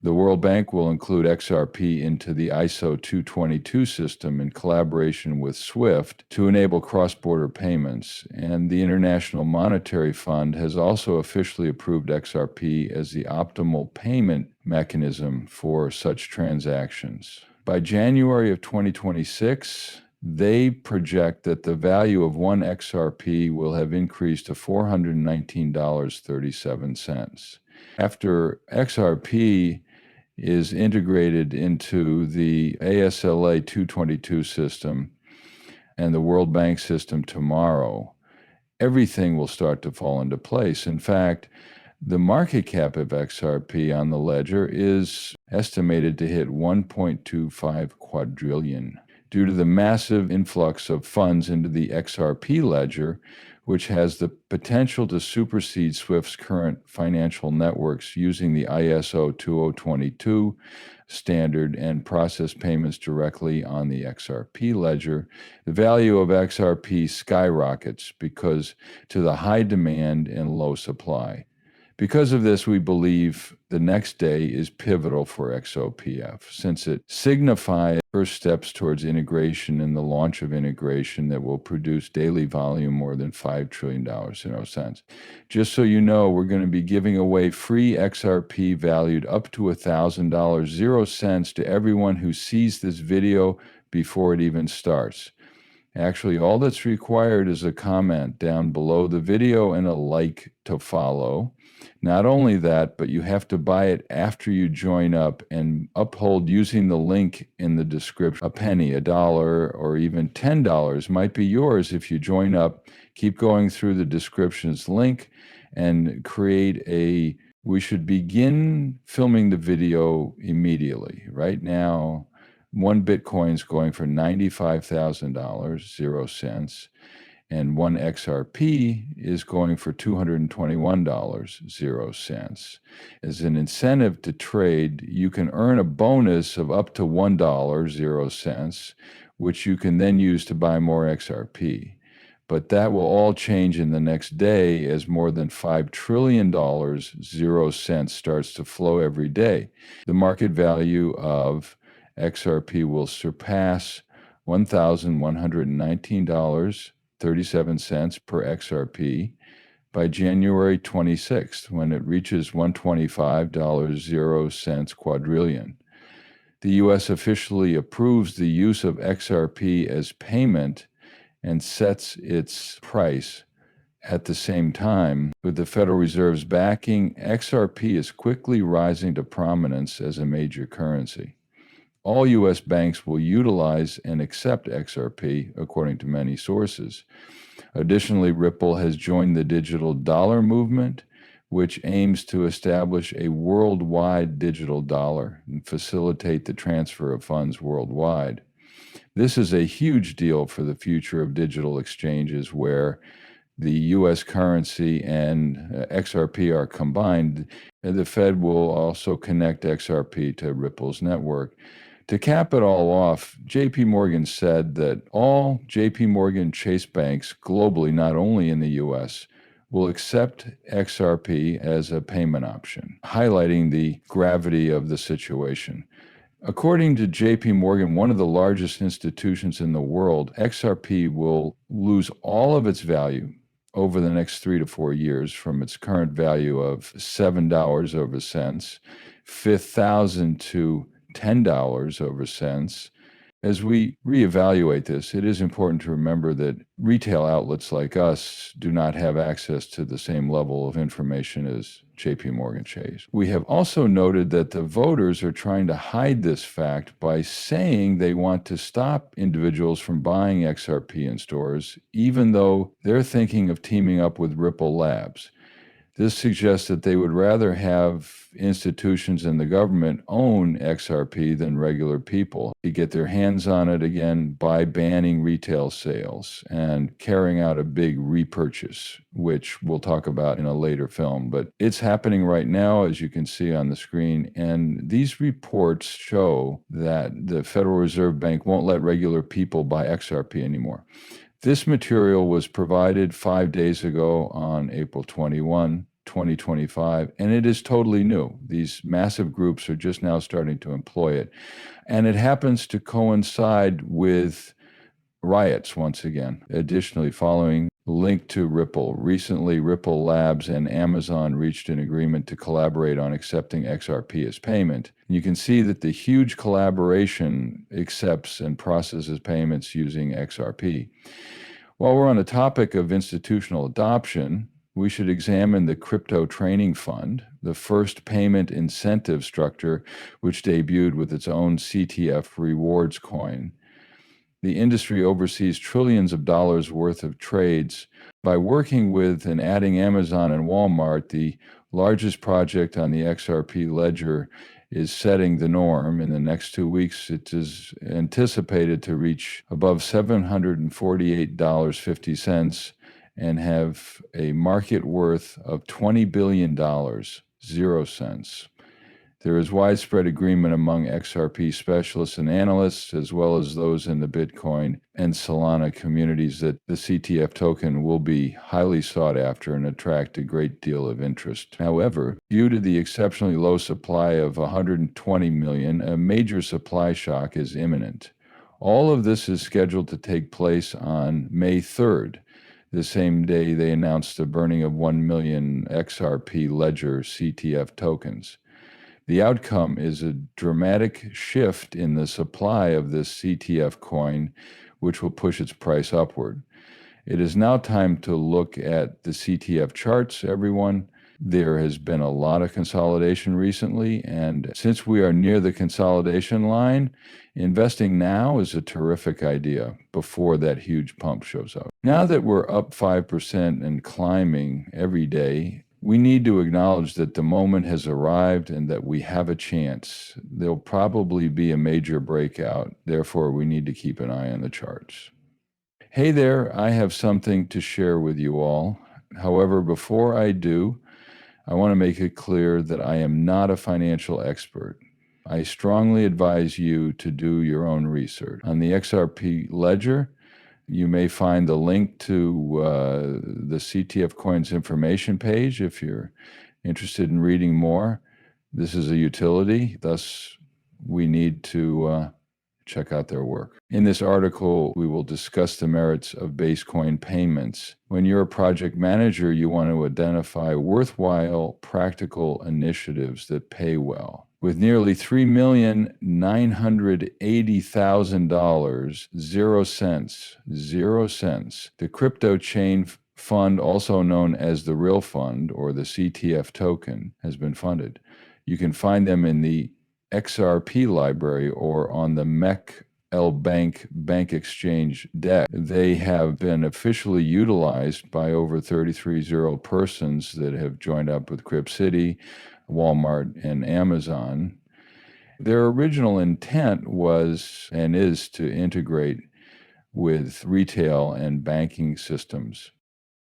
The World Bank will include XRP into the ISO 222 system in collaboration with SWIFT to enable cross-border payments. And the International Monetary Fund has also officially approved XRP as the optimal payment mechanism for such transactions. By January of 2026, they project that the value of one XRP will have increased to $419.37. After XRP is integrated into the ASLA 222 system and the World Bank system tomorrow, everything will start to fall into place. In fact, the market cap of XRP on the ledger is estimated to hit 1.25 quadrillion due to the massive influx of funds into the XRP ledger, which has the potential to supersede SWIFT's current financial networks using the ISO 2022 standard and process payments directly on the XRP ledger. The value of XRP skyrockets because to the high demand and low supply. Because of this, we believe the next day is pivotal for XOPF, since it signifies first steps towards integration and the launch of integration that will produce daily volume more than $5 trillion in 0 cents. Just so you know, we're going to be giving away free XRP valued up to $1,000, 0 cents to everyone who sees this video before it even starts. Actually, all that's required is a comment down below the video and a like to follow. Not only that, but you have to buy it after you join up and uphold using the link in the description. A penny, $1, or even $10 might be yours if you join up. Keep going through the description's link and create a... We should begin filming the video immediately. Right now, one Bitcoin's going for $95,000, 0 cents. And one XRP is going for $221, 0 cents. As an incentive to trade, you can earn a bonus of up to $1, 0 cents, which you can then use to buy more XRP. But that will all change in the next day as more than $5 trillion, 0 cents starts to flow every day. The market value of XRP will surpass $1,119.37 per XRP by January 26th, when it reaches $125, 0 cents quadrillion. The U.S. officially approves the use of XRP as payment and sets its price. At the same time, with the Federal Reserve's backing, XRP is quickly rising to prominence as a major currency. All U.S. banks will utilize and accept XRP, according to many sources. Additionally, Ripple has joined the digital dollar movement, which aims to establish a worldwide digital dollar and facilitate the transfer of funds worldwide. This is a huge deal for the future of digital exchanges where the U.S. currency and XRP are combined. The Fed will also connect XRP to Ripple's network. To cap it all off, JP Morgan said that all JP Morgan Chase banks globally, not only in the U.S., will accept XRP as a payment option, highlighting the gravity of the situation. According to JP Morgan, one of the largest institutions in the world, XRP will lose all of its value over the next 3 to 4 years from its current value of $7 over cents, 5,000 to $10 over cents. As we reevaluate this, it is important to remember that retail outlets like us do not have access to the same level of information as JP Morgan Chase. We have also noted that the voters are trying to hide this fact by saying they want to stop individuals from buying XRP in stores, even though they're thinking of teaming up with Ripple Labs. This suggests that they would rather have institutions and the government own XRP than regular people to get their hands on it again by banning retail sales and carrying out a big repurchase, which we'll talk about in a later film. But it's happening right now, as you can see on the screen. And these reports show that the Federal Reserve Bank won't let regular people buy XRP anymore. This material was provided 5 days ago on April 21, 2025, and it is totally new. These massive groups are just now starting to employ it. And it happens to coincide with riots once again. Additionally, following link to Ripple, recently Ripple Labs and Amazon reached an agreement to collaborate on accepting XRP as payment. You can see that the huge collaboration accepts and processes payments using XRP. While we're on the topic of institutional adoption, we should examine the Crypto Training Fund, the first payment incentive structure which debuted with its own CTF rewards coin. The industry oversees trillions of dollars worth of trades. By working with and adding Amazon and Walmart, the largest project on the XRP ledger is setting the norm. In the next 2 weeks, it is anticipated to reach above $748.50 and have a market worth of $20 billion, 0 cents. There is widespread agreement among XRP specialists and analysts, as well as those in the Bitcoin and Solana communities, that the CTF token will be highly sought after and attract a great deal of interest. However, due to the exceptionally low supply of 120 million, a major supply shock is imminent. All of this is scheduled to take place on May 3rd. The same day they announced the burning of 1 million XRP Ledger CTF tokens. The outcome is a dramatic shift in the supply of this CTF coin, which will push its price upward. It is now time to look at the CTF charts, everyone. There has been a lot of consolidation recently, and since we are near the consolidation line, investing now is a terrific idea before that huge pump shows up. Now that we're up 5% and climbing every day, we need to acknowledge that the moment has arrived and that we have a chance. There'll probably be a major breakout. Therefore, we need to keep an eye on the charts. Hey there, I have something to share with you all. However, before I do, I want to make it clear that I am not a financial expert. I strongly advise you to do your own research. On the XRP ledger, you may find the link to the CTF Coins information page if you're interested in reading more. This is a utility, thus we need to check out their work. In this article, we will discuss the merits of base coin payments. When you're a project manager, you want to identify worthwhile, practical initiatives that pay well. With nearly $3,980,000, 0 cents, 0 cents, the crypto chain fund, also known as the Real Fund or the CTF token, has been funded. You can find them in the XRP library or on the MEC Bank exchange deck. They have been officially utilized by over 33,000 persons that have joined up with Crypt City, Walmart, and Amazon. Their original intent was and is to integrate with retail and banking systems.